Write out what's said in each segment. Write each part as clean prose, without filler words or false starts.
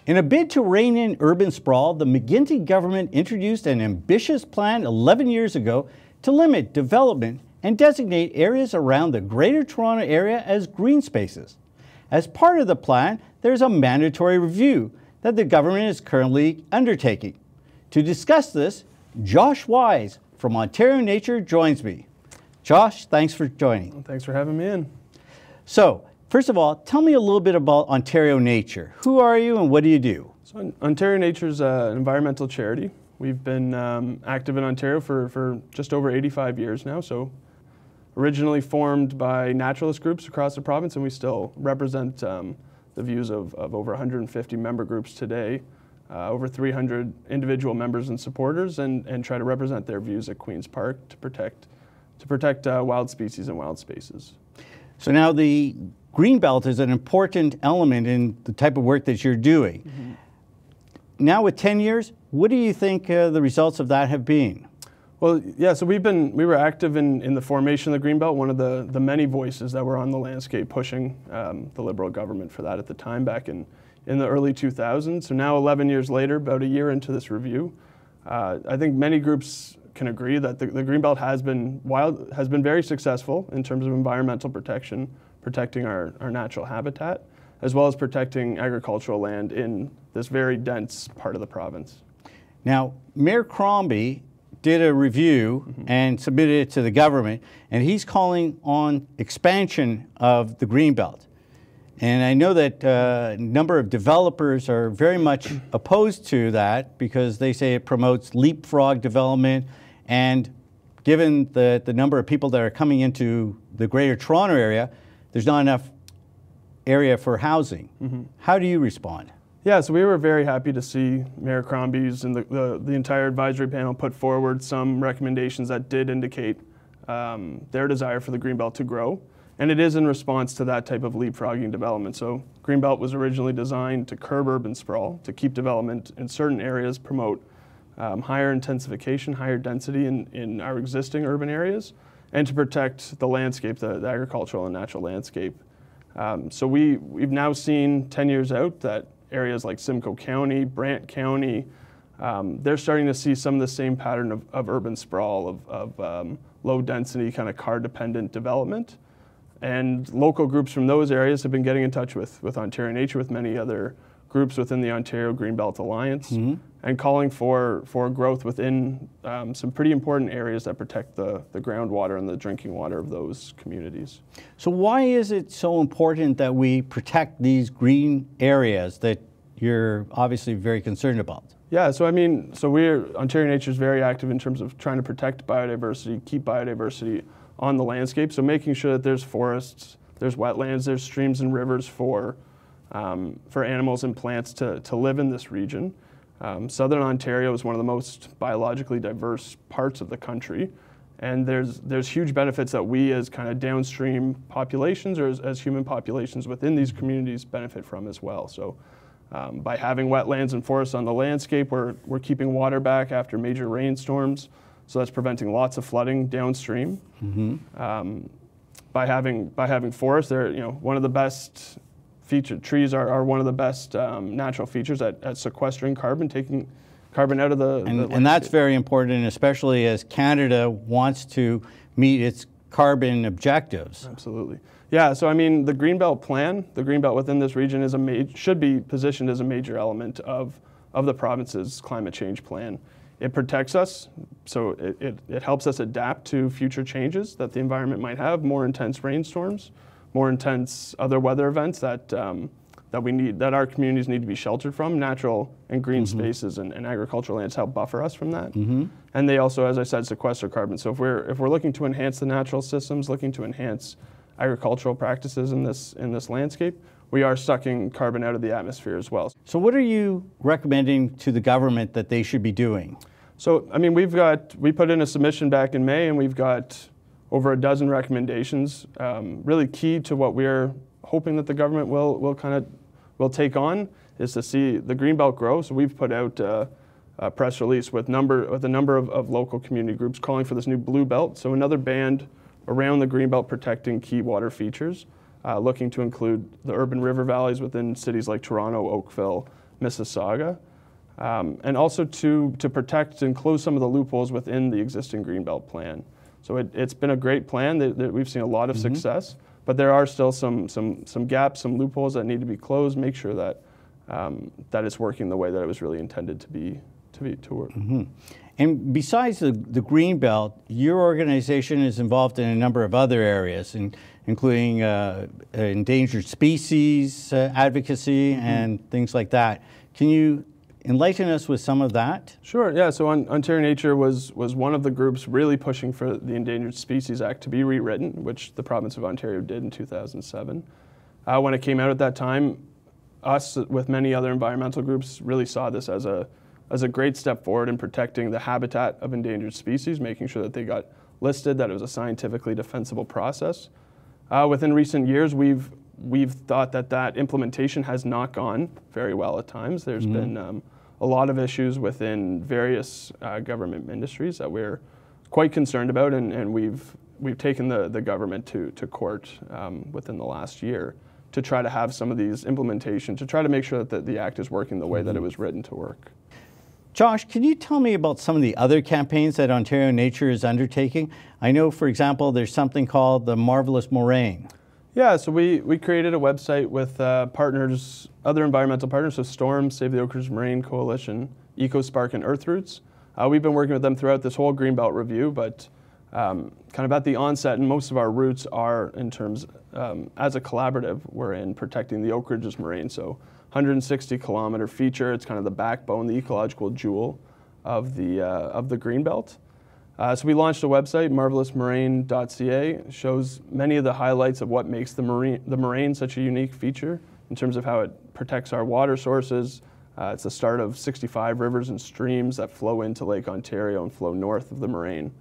In a bid to rein in urban sprawl, the McGuinty government introduced an ambitious plan 11 years ago to limit development and designate areas around the Greater Toronto Area as green spaces. As part of the plan, there's a mandatory review that the government is currently undertaking. To discuss this, Josh Wise from Ontario Nature joins me. Josh, thanks for joining. Well, thanks for having me in. So, first of all, tell me a little bit about Ontario Nature. Who are you and what do you do? So Ontario Nature is an environmental charity. We've been active in Ontario for just over 85 years now. So originally formed by naturalist groups across the province, and we still represent the views of over 150 member groups today, over 300 individual members and supporters, and try to represent their views at Queen's Park to protect wild species and wild spaces. So now the Greenbelt is an important element in the type of work that you're doing. Mm-hmm. Now with 10 years, what do you think the results of that have been? Well, yeah, so we were active in the formation of the Greenbelt, one of the many voices that were on the landscape pushing the Liberal government for that at the time back in the early 2000s. So now 11 years later, about a year into this review, I think many groups can agree that the Greenbelt has been very successful in terms of environmental protection, protecting our natural habitat, as well as protecting agricultural land in this very dense part of the province. Now, Mayor Crombie did a review and submitted it to the government, and he's calling on expansion of the Greenbelt. And I know that a number of developers are very much opposed to that because they say it promotes leapfrog development, and given the number of people that are coming into the Greater Toronto Area, there's not enough area for housing. Mm-hmm. How do you respond? Yeah, so we were very happy to see Mayor Crombie's and the entire advisory panel put forward some recommendations that did indicate their desire for the Greenbelt to grow. And it is in response to that type of leapfrogging development. So Greenbelt was originally designed to curb urban sprawl, to keep development in certain areas, promote higher intensification, higher density in our existing urban areas, and to protect the landscape, the agricultural and natural landscape. So we've now seen 10 years out that areas like Simcoe County, Brant County, they're starting to see some of the same pattern of urban sprawl, of low density, kind of car-dependent development. And local groups from those areas have been getting in touch with Ontario Nature, with many other groups within the Ontario Greenbelt Alliance, and calling for growth within some pretty important areas that protect the groundwater and the drinking water of those communities. So why is it so important that we protect these green areas that you're obviously very concerned about? Yeah, so Ontario Nature is very active in terms of trying to protect biodiversity, keep biodiversity on the landscape. So making sure that there's forests, there's wetlands, there's streams and rivers for animals and plants to live in this region. Southern Ontario is one of the most biologically diverse parts of the country, and there's huge benefits that we as kind of downstream populations or as human populations within these communities benefit from as well. So by having wetlands and forests on the landscape, we're keeping water back after major rainstorms, so that's preventing lots of flooding downstream. Mm-hmm. By having forests, they're one of the best featured trees are one of the best natural features at sequestering carbon, taking carbon out of the landscape. And that's very important, especially as Canada wants to meet its carbon objectives. Absolutely. Yeah, so the Greenbelt plan, the Greenbelt within this region should be positioned as a major element of the province's climate change plan. It protects us, so it helps us adapt to future changes that the environment might have, more intense rainstorms, more intense other weather events that our communities need to be sheltered from. Natural and green spaces and agricultural lands help buffer us from that. And they also, as I said, sequester carbon. So if we're looking to enhance the natural systems, looking to enhance agricultural practices in this landscape, we are sucking carbon out of the atmosphere as well. So what are you recommending to the government that they should be doing? So, we put in a submission back in May, and we've got over a dozen recommendations, really key to what we're hoping that the government will take on is to see the Greenbelt grow. So we've put out a press release with a number of local community groups calling for this new Blue Belt, so another band around the Greenbelt protecting key water features, looking to include the urban river valleys within cities like Toronto, Oakville, Mississauga, and also to protect and close some of the loopholes within the existing Greenbelt plan. So it's been a great plan that we've seen a lot of success, but there are still some gaps, some loopholes that need to be closed. Make sure that that it's working the way that it was really intended to work. And besides the Greenbelt, your organization is involved in a number of other areas, including endangered species advocacy and things like that. Can you enlighten us with some of that? Sure, yeah. So Ontario Nature was one of the groups really pushing for the Endangered Species Act to be rewritten, which the province of Ontario did in 2007. When it came out at that time, us, with many other environmental groups, really saw this as a great step forward in protecting the habitat of endangered species, making sure that they got listed, that it was a scientifically defensible process. Within recent years, we've thought that implementation has not gone very well at times. There's been a lot of issues within various government ministries that we're quite concerned about, and we've taken the government to court within the last year to try to have some of these implementation, to try to make sure that the Act is working the way that it was written to work. Josh, can you tell me about some of the other campaigns that Ontario Nature is undertaking? I know, for example, there's something called the Marvelous Moraine. Yeah, so we created a website with partners, other environmental partners, so Storm, Save the Oak Ridge Moraine Coalition, EcoSpark, and Earth Roots. We've been working with them throughout this whole Greenbelt review, but kind of at the onset, and most of our roots are in terms, as a collaborative, we're in protecting the Oak Ridges Moraine. So 160-kilometer feature, it's kind of the backbone, the ecological jewel of the Greenbelt. So we launched a website, marvelousmoraine.ca. Shows many of the highlights of what makes the moraine such a unique feature in terms of how it protects our water sources. It's the start of 65 rivers and streams that flow into Lake Ontario and flow north of the moraine,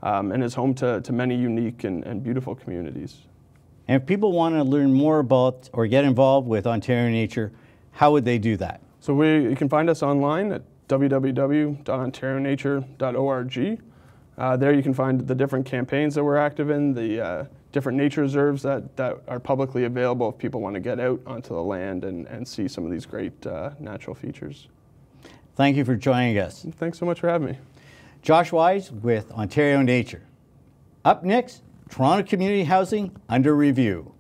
and is home to many unique and beautiful communities. And if people want to learn more about or get involved with Ontario Nature, how would they do that? So you can find us online at www.ontarionature.org. There you can find the different campaigns that we're active in, the different nature reserves that are publicly available if people want to get out onto the land and see some of these great natural features. Thank you for joining us. Thanks so much for having me. Josh Wise with Ontario Nature. Up next, Toronto Community Housing under review.